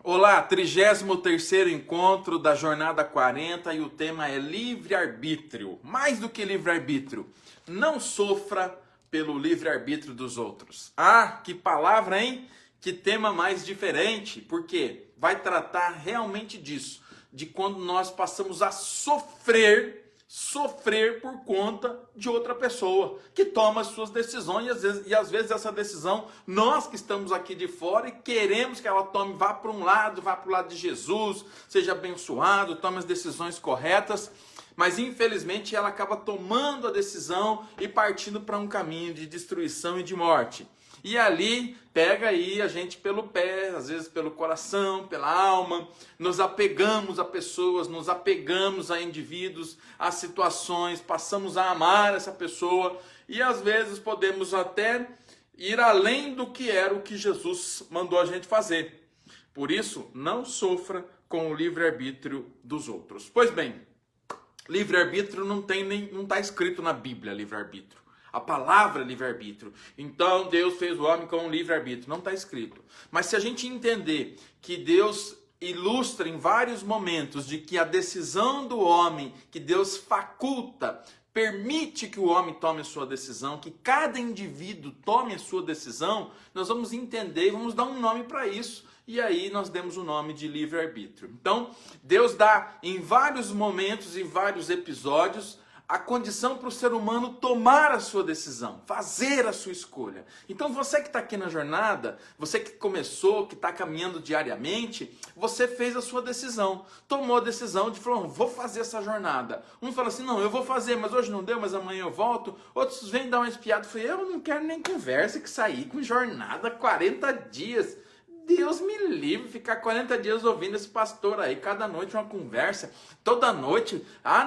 Olá, 33º encontro da Jornada 40 e o tema é livre-arbítrio. Mais do que livre-arbítrio, não sofra pelo livre-arbítrio dos outros. Ah, que palavra, hein? Que tema mais diferente, porque vai tratar realmente disso, de quando nós passamos a sofrer por conta de outra pessoa que toma as suas decisões e às vezes essa decisão, nós que estamos aqui de fora e queremos que ela tome, vá para um lado, vá para o lado de Jesus, seja abençoado, tome as decisões corretas, mas infelizmente ela acaba tomando a decisão e partindo para um caminho de destruição e de morte. E ali pega aí a gente pelo pé, às vezes pelo coração, pela alma, nos apegamos a pessoas, nos apegamos a indivíduos, a situações, passamos a amar essa pessoa e às vezes podemos até ir além do que era o que Jesus mandou a gente fazer. Por isso, não sofra com o livre-arbítrio dos outros. Pois bem, livre-arbítrio não está escrito na Bíblia, livre-arbítrio. A palavra livre-arbítrio. Então Deus fez o homem com um livre-arbítrio. Não está escrito. Mas se a gente entender que Deus ilustra em vários momentos de que a decisão do homem, que Deus faculta, permite que o homem tome a sua decisão, que cada indivíduo tome a sua decisão, nós vamos entender e vamos dar um nome para isso. E aí nós demos o nome de livre-arbítrio. Então, Deus dá em vários momentos, em vários episódios, a condição para o ser humano tomar a sua decisão, fazer a sua escolha. Então você que está aqui na jornada, você que começou, que está caminhando diariamente, você fez a sua decisão, tomou a decisão de falar, vou fazer essa jornada. Um fala assim, não, eu vou fazer, mas hoje não deu, mas amanhã eu volto. Outros vêm dar uma espiada, eu não quero nem conversa, que sair com jornada 40 dias. Deus me livre ficar 40 dias ouvindo esse pastor aí, cada noite uma conversa, toda noite,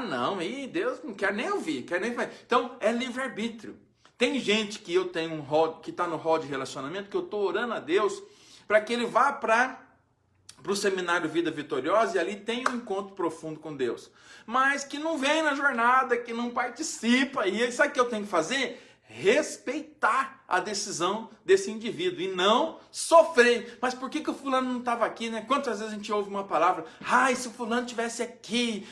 não, e Deus não quer nem ouvir, quer nem fazer. Então, é livre-arbítrio. Tem gente que eu tenho que está no rol de relacionamento, que eu estou orando a Deus, para que ele vá para o seminário Vida Vitoriosa e ali tem um encontro profundo com Deus. Mas que não vem na jornada, que não participa, e sabe o que eu tenho que fazer? Respeitar a decisão desse indivíduo e não sofrer. Mas por que o fulano não estava aqui, né? Quantas vezes a gente ouve uma palavra, se o fulano tivesse aqui,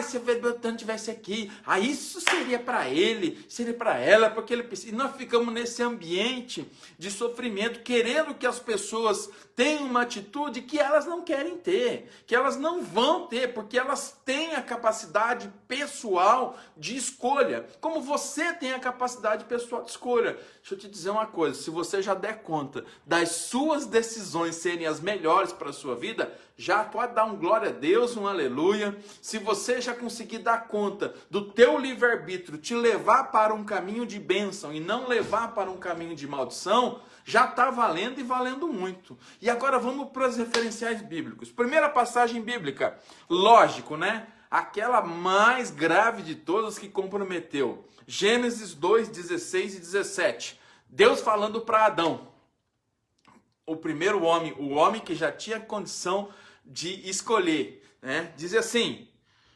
se o Beltrano tivesse aqui, isso seria para ele, seria para ela, porque ele precisa. E nós ficamos nesse ambiente de sofrimento, querendo que as pessoas tenham uma atitude que elas não querem ter, que elas não vão ter, porque elas têm a capacidade pessoal de escolha, como você tem a capacidade pessoal de escolha. Deixa eu te dizer uma coisa, se você já der conta das suas decisões serem as melhores para a sua vida, já pode dar um glória a Deus, um aleluia. Se você já conseguir dar conta do teu livre-arbítrio te levar para um caminho de bênção e não levar para um caminho de maldição, já está valendo e valendo muito. E agora vamos para os referenciais bíblicos. Primeira passagem bíblica, lógico, né? Aquela mais grave de todas que comprometeu. Gênesis 2, 16 e 17. Deus falando para Adão, o primeiro homem, o homem que já tinha condição de escolher, né? Diz assim,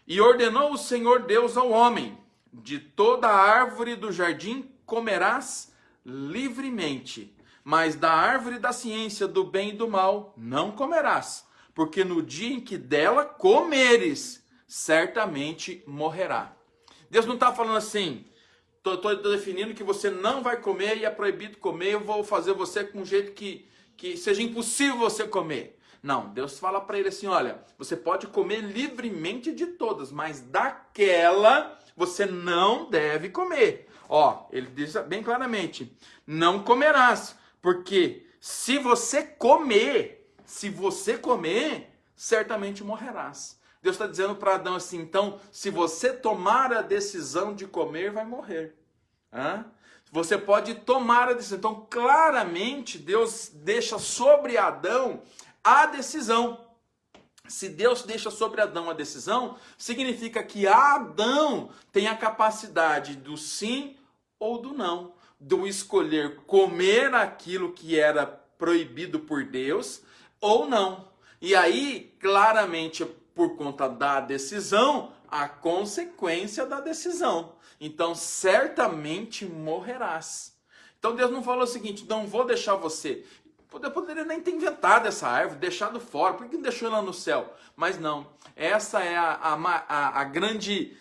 e ordenou o Senhor Deus ao homem, de toda a árvore do jardim comerás livremente, mas da árvore da ciência do bem e do mal não comerás, porque no dia em que dela comeres, certamente morrerá. Deus não está falando assim, estou definindo que você não vai comer e é proibido comer, eu vou fazer você com um jeito que seja impossível você comer. Não, Deus fala para ele assim, olha, você pode comer livremente de todas, mas daquela você não deve comer. Ele diz bem claramente, não comerás, porque se você comer, certamente morrerás. Deus está dizendo para Adão assim, então, se você tomar a decisão de comer, vai morrer. Você pode tomar a decisão. Então, claramente, Deus deixa sobre Adão a decisão. Se Deus deixa sobre Adão a decisão, significa que Adão tem a capacidade do sim ou do não, do escolher comer aquilo que era proibido por Deus ou não. E aí, claramente, por conta da decisão, a consequência da decisão. Então, certamente morrerás. Então, Deus não falou o seguinte, não vou deixar você. Poderia nem ter inventado essa árvore, deixado fora. Por que não deixou ela no céu? Mas não. Essa é a grande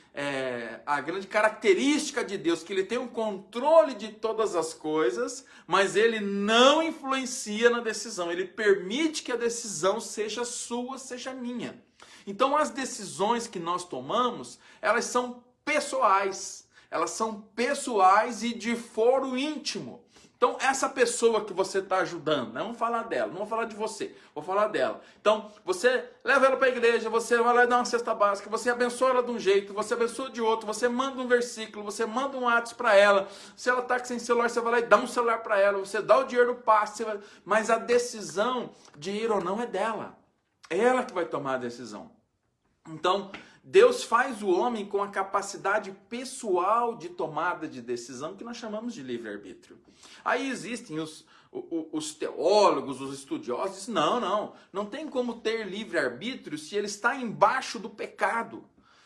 característica de Deus, que ele tem o controle de todas as coisas, mas ele não influencia na decisão. Ele permite que a decisão seja sua, seja minha. Então as decisões que nós tomamos, elas são pessoais. Elas são pessoais e de foro íntimo. Então, essa pessoa que você está ajudando, né? Vamos falar dela, não vou falar de você, vou falar dela. Então, você leva ela para a igreja, você vai lá dar uma cesta básica, você abençoa ela de um jeito, você abençoa de outro, você manda um versículo, você manda um WhatsApp para ela. Se ela está sem celular, você vai lá e dá um celular para ela, você dá o dinheiro no passe, mas a decisão de ir ou não é dela. É ela que vai tomar a decisão. Então, Deus faz o homem com a capacidade pessoal de tomada de decisão que nós chamamos de livre-arbítrio. Aí existem os teólogos, os estudiosos, não tem como ter livre-arbítrio se ele está embaixo do pecado,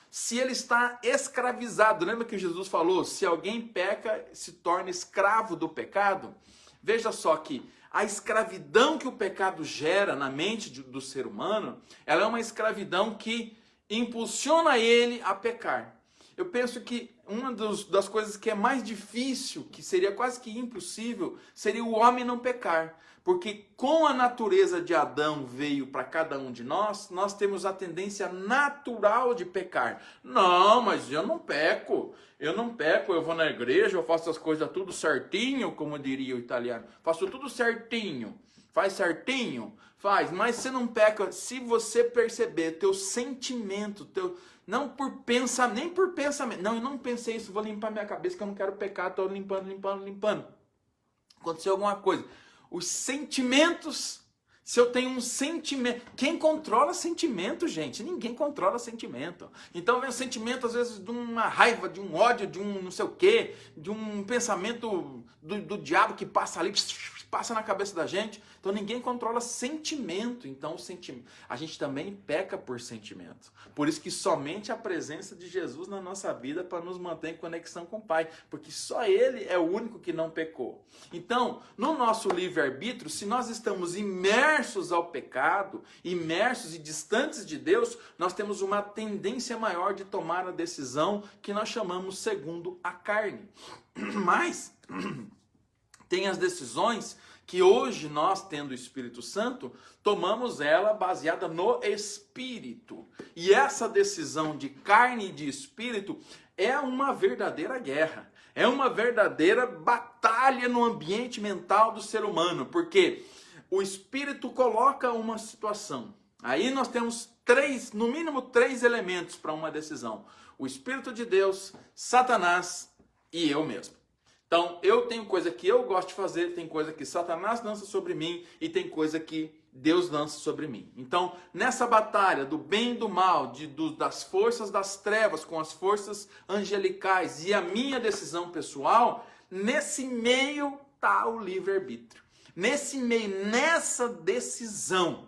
se ele está escravizado. Lembra que Jesus falou, se alguém peca, se torna escravo do pecado? Veja só que a escravidão que o pecado gera na mente do ser humano, ela é uma escravidão que impulsiona ele a pecar. Eu penso que uma das coisas que é mais difícil, que seria quase que impossível, seria o homem não pecar. Porque com a natureza de Adão veio para cada um de nós, nós temos a tendência natural de pecar. Não, mas eu não peco, eu vou na igreja, eu faço as coisas tudo certinho, como diria o italiano. Faço tudo certinho. Faz certinho? Faz, mas você não peca se você perceber teu sentimento, não por pensar, nem por pensamento. Não, eu não pensei isso, vou limpar minha cabeça que eu não quero pecar, estou limpando. Aconteceu alguma coisa. Os sentimentos, se eu tenho um sentimento, quem controla sentimento, gente? Ninguém controla sentimento. Então vem o sentimento às vezes de uma raiva, de um ódio, de um não sei o quê, de um pensamento do diabo que passa ali, passa na cabeça da gente. Então ninguém controla sentimento. Então a gente também peca por sentimento. Por isso que somente a presença de Jesus na nossa vida para nos manter em conexão com o Pai, porque só Ele é o único que não pecou. Então, no nosso livre-arbítrio, se nós estamos imersos ao pecado, imersos e distantes de Deus, nós temos uma tendência maior de tomar a decisão que nós chamamos segundo a carne. Mas tem as decisões que hoje nós, tendo o Espírito Santo, tomamos ela baseada no Espírito. E essa decisão de carne e de Espírito é uma verdadeira guerra. É uma verdadeira batalha no ambiente mental do ser humano. Porque o Espírito coloca uma situação. Aí nós temos no mínimo três elementos para uma decisão. O Espírito de Deus, Satanás e eu mesmo. Então, eu tenho coisa que eu gosto de fazer, tem coisa que Satanás lança sobre mim e tem coisa que Deus lança sobre mim. Então, nessa batalha do bem e do mal, das forças das trevas com as forças angelicais e a minha decisão pessoal, nesse meio está o livre-arbítrio. Nesse meio, nessa decisão.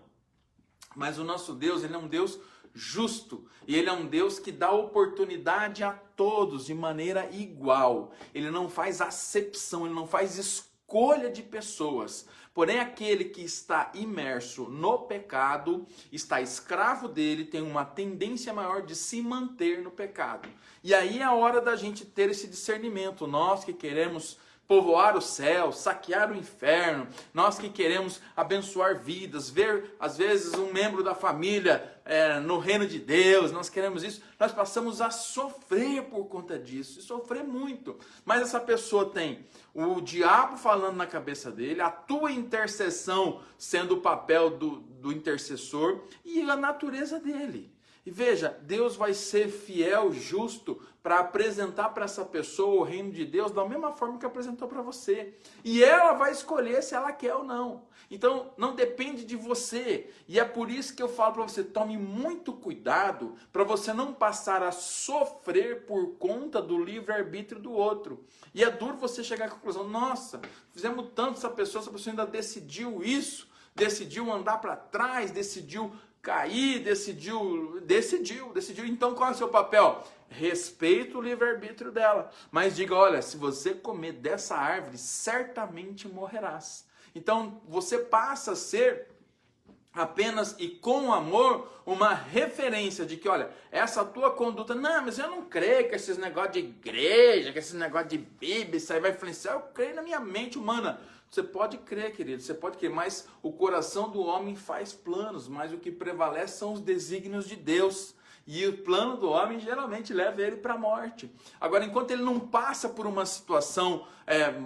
Mas o nosso Deus, ele é um Deus justo, e ele é um Deus que dá oportunidade a todos de maneira igual. Ele não faz acepção, ele não faz escolha de pessoas. Porém, aquele que está imerso no pecado, está escravo dele, tem uma tendência maior de se manter no pecado. E aí é a hora da gente ter esse discernimento. Nós que queremos povoar o céu, saquear o inferno, nós que queremos abençoar vidas, ver às vezes um membro da família no reino de Deus, nós queremos isso, nós passamos a sofrer por conta disso, e sofrer muito. Mas essa pessoa tem o diabo falando na cabeça dele, a tua intercessão sendo o papel do intercessor e a natureza dele. E veja, Deus vai ser fiel, justo, para apresentar para essa pessoa o reino de Deus da mesma forma que apresentou para você. E ela vai escolher se ela quer ou não. Então, não depende de você. E é por isso que eu falo para você, tome muito cuidado para você não passar a sofrer por conta do livre-arbítrio do outro. E é duro você chegar à conclusão, nossa, fizemos tanto essa pessoa ainda decidiu isso, decidiu andar para trás, decidiu cair, decidiu. Então qual é o seu papel? Respeita o livre-arbítrio dela. Mas diga, olha, se você comer dessa árvore, certamente morrerás. Então você passa a ser apenas e com amor uma referência de que, olha, essa tua conduta, não, mas eu não creio que esses negócios de igreja, que esses negócios de Bíblia, isso aí vai influenciar, eu creio na minha mente humana. Você pode crer, querido, você pode crer, mas o coração do homem faz planos, mas o que prevalece são os desígnios de Deus. E o plano do homem geralmente leva ele para a morte. Agora, enquanto ele não passa por uma situação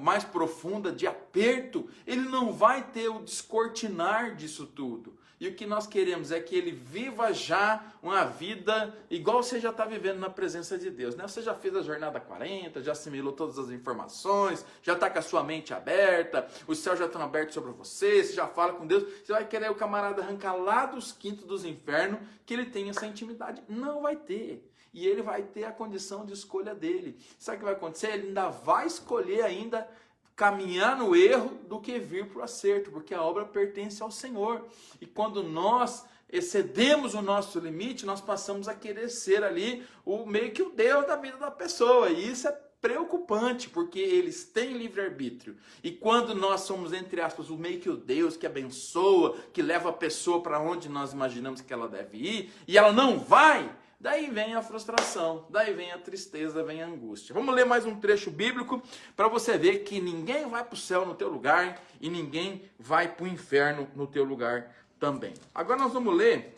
mais profunda de aperto, ele não vai ter o descortinar disso tudo. E o que nós queremos é que ele viva já uma vida igual você já está vivendo na presença de Deus, né? Você já fez a jornada 40, já assimilou todas as informações, já está com a sua mente aberta, os céus já estão abertos sobre você, você já fala com Deus, você vai querer o camarada arrancar lá dos quintos dos infernos que ele tenha essa intimidade. Não vai ter. E ele vai ter a condição de escolha dele. Sabe o que vai acontecer? Ele ainda vai escolher ainda caminhar no erro do que vir para o acerto, porque a obra pertence ao Senhor. E quando nós excedemos o nosso limite, nós passamos a querer ser ali meio que o Deus da vida da pessoa. E isso é preocupante, porque eles têm livre-arbítrio. E quando nós somos, entre aspas, meio que o Deus que abençoa, que leva a pessoa para onde nós imaginamos que ela deve ir, e ela não vai, daí vem a frustração, daí vem a tristeza, vem a angústia. Vamos ler mais um trecho bíblico para você ver que ninguém vai para o céu no teu lugar e ninguém vai para o inferno no teu lugar também. Agora nós vamos ler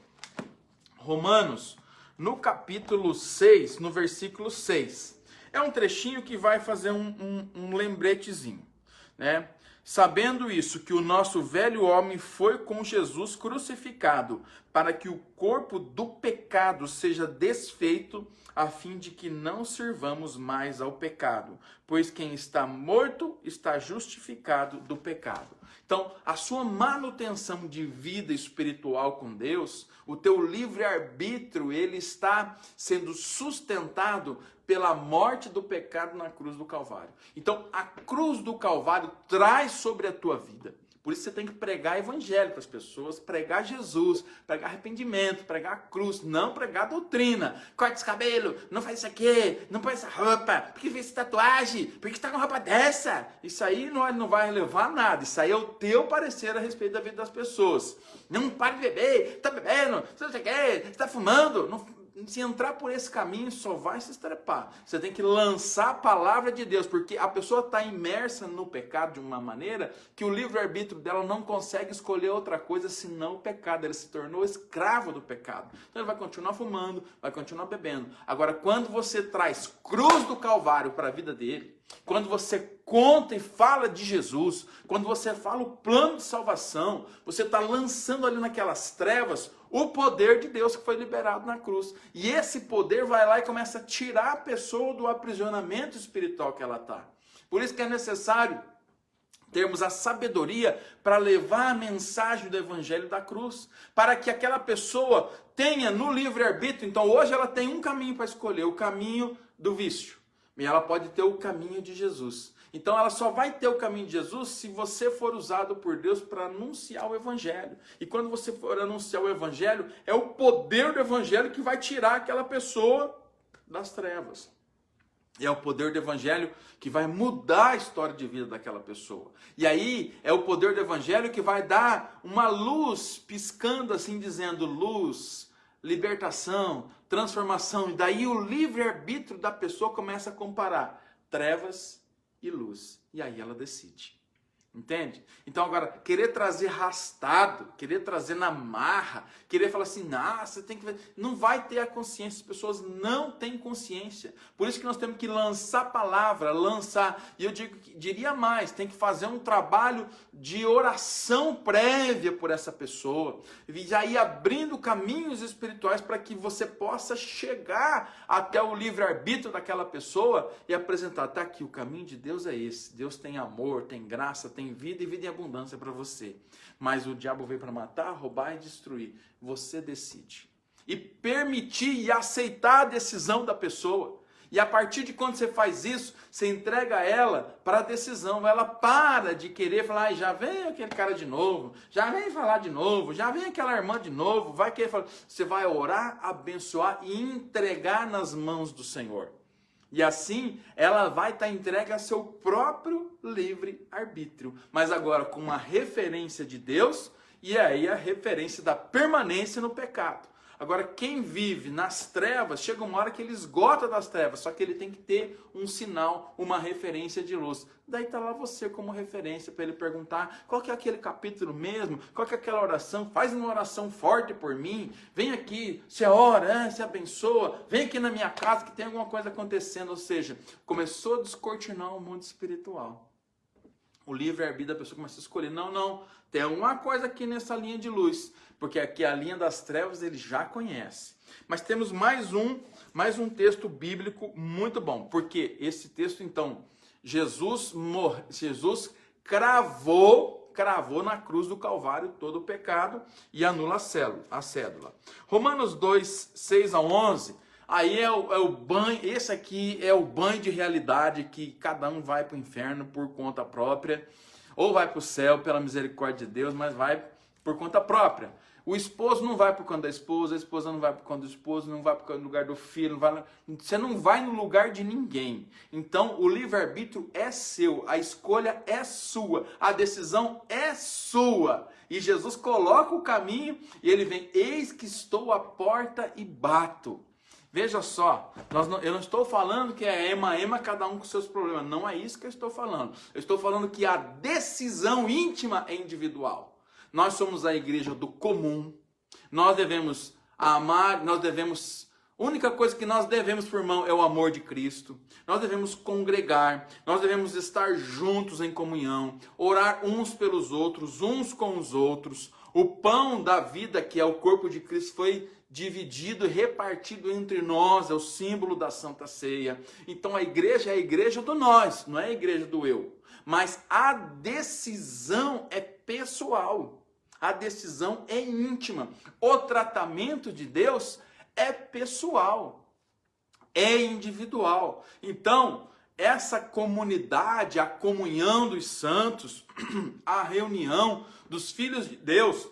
Romanos, no capítulo 6, no versículo 6. É um trechinho que vai fazer um lembretezinho, né? Sabendo isso, que o nosso velho homem foi com Jesus crucificado, para que o corpo do pecado seja desfeito, a fim de que não sirvamos mais ao pecado, pois quem está morto está justificado do pecado. Então, a sua manutenção de vida espiritual com Deus, o teu livre-arbítrio, ele está sendo sustentado pela morte do pecado na cruz do Calvário. Então, a cruz do Calvário traz sobre a tua vida. Por isso você tem que pregar evangelho para as pessoas, pregar Jesus, pregar arrependimento, pregar a cruz, não pregar doutrina. Corta esse cabelo, não faz isso aqui, não põe essa roupa, por que fez essa tatuagem, por que está com roupa dessa? Isso aí não vai levar a nada, isso aí é o teu parecer a respeito da vida das pessoas. Não pare de beber, está bebendo, você não sei o quê, está fumando, não... Se entrar por esse caminho, só vai se estrepar. Você tem que lançar a palavra de Deus, porque a pessoa está imersa no pecado de uma maneira que o livre-arbítrio dela não consegue escolher outra coisa senão o pecado. Ele se tornou escravo do pecado. Então ele vai continuar fumando, vai continuar bebendo. Agora, quando você traz cruz do Calvário para a vida dele, quando você conta e fala de Jesus, quando você fala o plano de salvação, você está lançando ali naquelas trevas o poder de Deus que foi liberado na cruz. E esse poder vai lá e começa a tirar a pessoa do aprisionamento espiritual que ela está. Por isso que é necessário termos a sabedoria para levar a mensagem do evangelho da cruz, para que aquela pessoa tenha no livre-arbítrio. Então hoje ela tem um caminho para escolher, o caminho do vício. E ela pode ter o caminho de Jesus. Então ela só vai ter o caminho de Jesus se você for usado por Deus para anunciar o evangelho. E quando você for anunciar o evangelho, é o poder do evangelho que vai tirar aquela pessoa das trevas. E é o poder do evangelho que vai mudar a história de vida daquela pessoa. E aí é o poder do evangelho que vai dar uma luz piscando assim, dizendo luz, libertação, transformação. E daí o livre-arbítrio da pessoa começa a comparar trevas e luz. E aí ela decide. Entende? Então agora, querer trazer arrastado, querer trazer na marra, querer falar assim, você tem que ver, não vai ter a consciência, as pessoas não têm consciência. Por isso que nós temos que lançar a palavra, e eu diria mais, tem que fazer um trabalho de oração prévia por essa pessoa, e já ir abrindo caminhos espirituais para que você possa chegar até o livre-arbítrio daquela pessoa e apresentar, tá aqui, o caminho de Deus é esse, Deus tem amor, tem graça, tem vida e vida em abundância para você. Mas o diabo veio para matar, roubar e destruir. Você decide. E permitir e aceitar a decisão da pessoa. E a partir de quando você faz isso, você entrega ela para a decisão. Ela para de querer falar, já vem aquele cara de novo, já vem falar de novo, já vem aquela irmã de novo, vai querer falar. Você vai orar, abençoar e entregar nas mãos do Senhor. E assim, ela vai estar entregue a seu próprio livre-arbítrio. Mas agora com uma referência de Deus, e aí a referência da permanência no pecado. Agora, quem vive nas trevas, chega uma hora que ele esgota das trevas, só que ele tem que ter um sinal, uma referência de luz. Daí está lá você como referência para ele perguntar qual que é aquele capítulo mesmo, qual que é aquela oração, faz uma oração forte por mim, vem aqui, você ora, você abençoa, vem aqui na minha casa que tem alguma coisa acontecendo. Ou seja, começou a descortinar o mundo espiritual. O livre-arbítrio da pessoa começa a escolher, não, tem alguma coisa aqui nessa linha de luz, porque aqui a linha das trevas ele já conhece. Mas temos mais um texto bíblico muito bom, porque esse texto então, Jesus cravou na cruz do Calvário todo o pecado e anula a cédula. Romanos 2, 6 a 11, aí é o banho, esse aqui é o banho de realidade que cada um vai para o inferno por conta própria, ou vai para o céu pela misericórdia de Deus, mas vai por conta própria. O esposo não vai por conta da esposa, a esposa não vai por conta do esposo, não vai por conta do lugar do filho, você não vai no lugar de ninguém. Então o livre-arbítrio é seu, a escolha é sua, a decisão é sua. E Jesus coloca o caminho e ele vem, eis que estou à porta e bato. Veja só, eu não estou falando que é ema, cada um com seus problemas. Não é isso que eu estou falando. Eu estou falando que a decisão íntima é individual. Nós somos a igreja do comum. Nós devemos amar, a única coisa que nós devemos, por irmão, é o amor de Cristo. Nós devemos congregar, nós devemos estar juntos em comunhão, orar uns pelos outros, uns com os outros. O pão da vida, que é o corpo de Cristo, foi dividido e repartido entre nós, é o símbolo da Santa Ceia. Então a igreja é a igreja do nós, não é a igreja do eu. Mas a decisão é pessoal, a decisão é íntima. O tratamento de Deus é pessoal, é individual. Então, essa comunidade, a comunhão dos santos, a reunião dos filhos de Deus,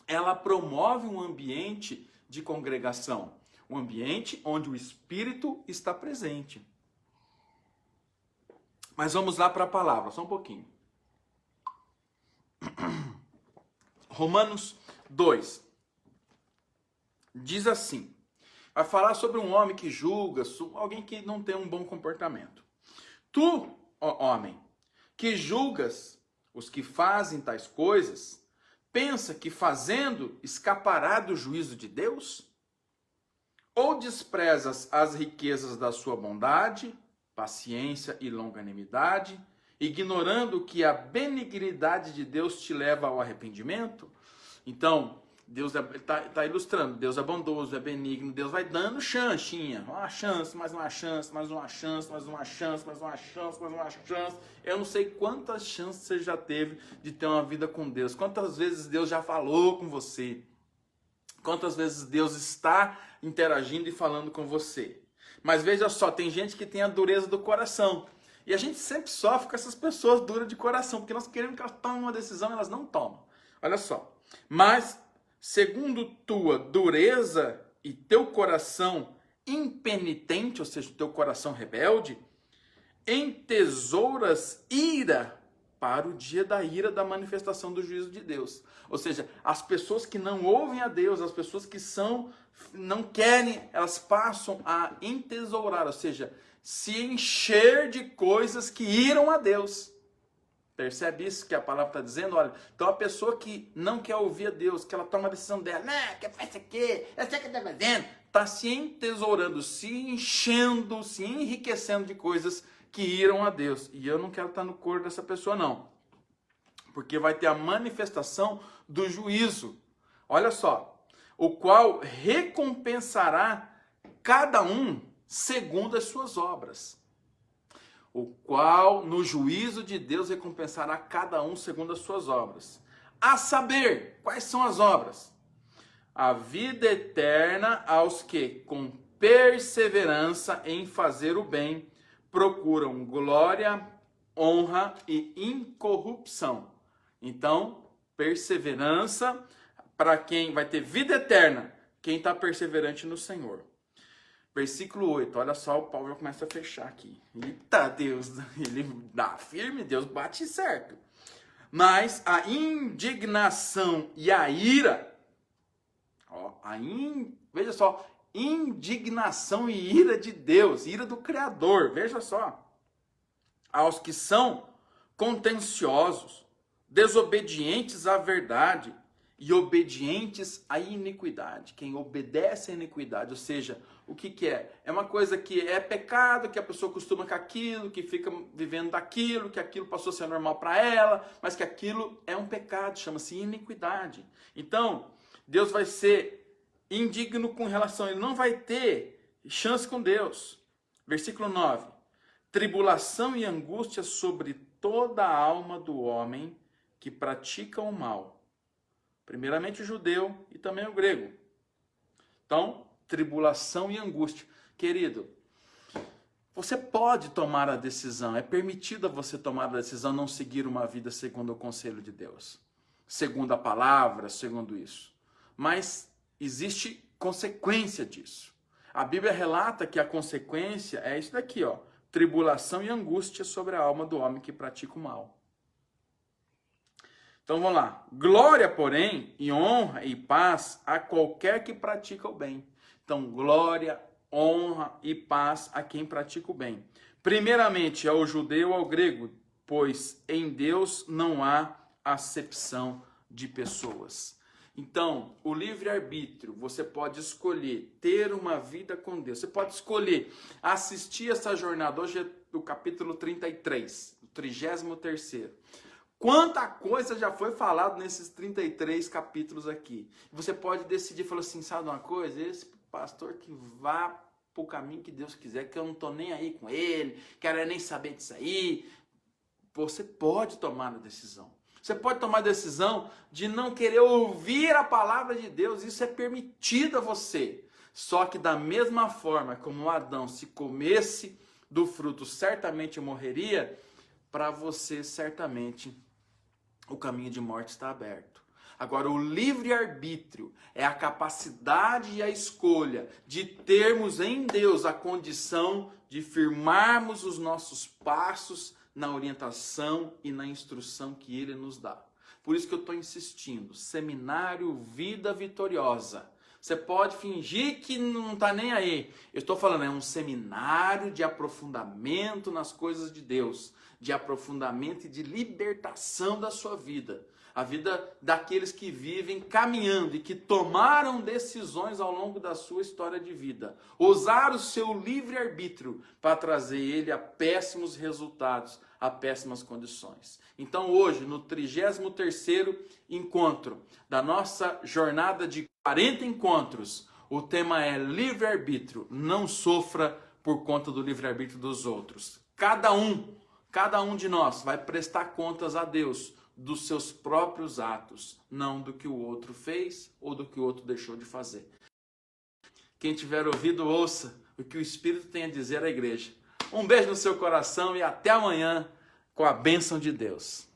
ela promove um ambiente de congregação, um ambiente onde o Espírito está presente. Mas vamos lá para a palavra, só um pouquinho. Romanos 2 diz assim, vai falar sobre um homem que julga, alguém que não tem um bom comportamento. Tu, ó homem, que julgas os que fazem tais coisas, pensa que fazendo escapará do juízo de Deus? Ou desprezas as riquezas da sua bondade, paciência e longanimidade, ignorando que a benignidade de Deus te leva ao arrependimento? Então, Deus está ilustrando, Deus é bondoso, é benigno, Deus vai dando chanchinha, uma chance, mais uma chance, mais uma chance, mais uma chance, mais uma chance, mais uma chance. Eu não sei quantas chances você já teve de ter uma vida com Deus, quantas vezes Deus já falou com você, quantas vezes Deus está interagindo e falando com você. Mas veja só, tem gente que tem a dureza do coração, e a gente sempre sofre com essas pessoas duras de coração, porque nós queremos que elas tomem uma decisão e elas não tomam. Olha só, mas segundo tua dureza e teu coração impenitente, ou seja, teu coração rebelde, entesouras ira para o dia da ira da manifestação do juízo de Deus. Ou seja, as pessoas que não ouvem a Deus, as pessoas que não querem, elas passam a entesourar, ou seja, se encher de coisas que iram a Deus. Percebe isso que a palavra está dizendo? Olha, então a pessoa que não quer ouvir a Deus, que ela toma a decisão dela, que faz isso aqui, eu sei o que está fazendo, está se entesourando, se enchendo, se enriquecendo de coisas que iram a Deus. E eu não quero estar no coro dessa pessoa, não. Porque vai ter a manifestação do juízo. Olha só, o qual recompensará cada um segundo as suas obras. O qual no juízo de Deus recompensará cada um segundo as suas obras. A saber, quais são as obras? A vida eterna aos que, com perseverança em fazer o bem, procuram glória, honra e incorrupção. Então, perseverança para quem vai ter vida eterna, quem está perseverante no Senhor. Versículo 8, olha só, o Paulo já começa a fechar aqui. Eita Deus, ele dá firme, Deus bate certo. Mas a indignação e a ira, veja só, indignação e ira de Deus, ira do Criador, veja só. Aos que são contenciosos, desobedientes à verdade e obedientes à iniquidade. Quem obedece à iniquidade, ou seja, o que é? É uma coisa que é pecado, que a pessoa costuma com aquilo, que fica vivendo daquilo, que aquilo passou a ser normal para ela, mas que aquilo é um pecado, chama-se iniquidade. Então, Deus vai ser indigno com relação, ele não vai ter chance com Deus. Versículo 9. Tribulação e angústia sobre toda a alma do homem que pratica o mal. Primeiramente o judeu e também o grego. Então, tribulação e angústia. Querido, você pode tomar a decisão, é permitido a você tomar a decisão não seguir uma vida segundo o conselho de Deus. Segundo a palavra, segundo isso. Mas existe consequência disso. A Bíblia relata que a consequência é isso daqui, ó. Tribulação e angústia sobre a alma do homem que pratica o mal. Então vamos lá. Glória, porém, e honra e paz a qualquer que pratica o bem. Então, glória, honra e paz a quem pratica o bem. Primeiramente ao judeu e ao grego, pois em Deus não há acepção de pessoas. Então, o livre-arbítrio, você pode escolher ter uma vida com Deus. Você pode escolher assistir essa jornada. Hoje é do capítulo 33, o 33º. Quanta coisa já foi falado nesses 33 capítulos aqui. Você pode decidir, falar assim, sabe uma coisa? Esse pastor que vá para o caminho que Deus quiser, que eu não estou nem aí com ele, quero nem saber disso aí. Você pode tomar a decisão. Você pode tomar a decisão de não querer ouvir a palavra de Deus. Isso é permitido a você. Só que da mesma forma como Adão, se comesse do fruto, certamente morreria, para você certamente o caminho de morte está aberto. Agora, o livre-arbítrio é a capacidade e a escolha de termos em Deus a condição de firmarmos os nossos passos na orientação e na instrução que Ele nos dá. Por isso que eu estou insistindo, Seminário Vida Vitoriosa. Você pode fingir que não está nem aí. Eu estou falando, é um seminário de aprofundamento nas coisas de Deus, de aprofundamento e de libertação da sua vida. A vida daqueles que vivem caminhando e que tomaram decisões ao longo da sua história de vida. Usar o seu livre-arbítrio para trazer ele a péssimos resultados, a péssimas condições. Então hoje, no 33º encontro da nossa jornada de 40 encontros, o tema é livre-arbítrio. Não sofra por conta do livre-arbítrio dos outros. Cada um de nós vai prestar contas a Deus dos seus próprios atos, não do que o outro fez ou do que o outro deixou de fazer. Quem tiver ouvido, ouça o que o Espírito tem a dizer à igreja. Um beijo no seu coração e até amanhã com a bênção de Deus.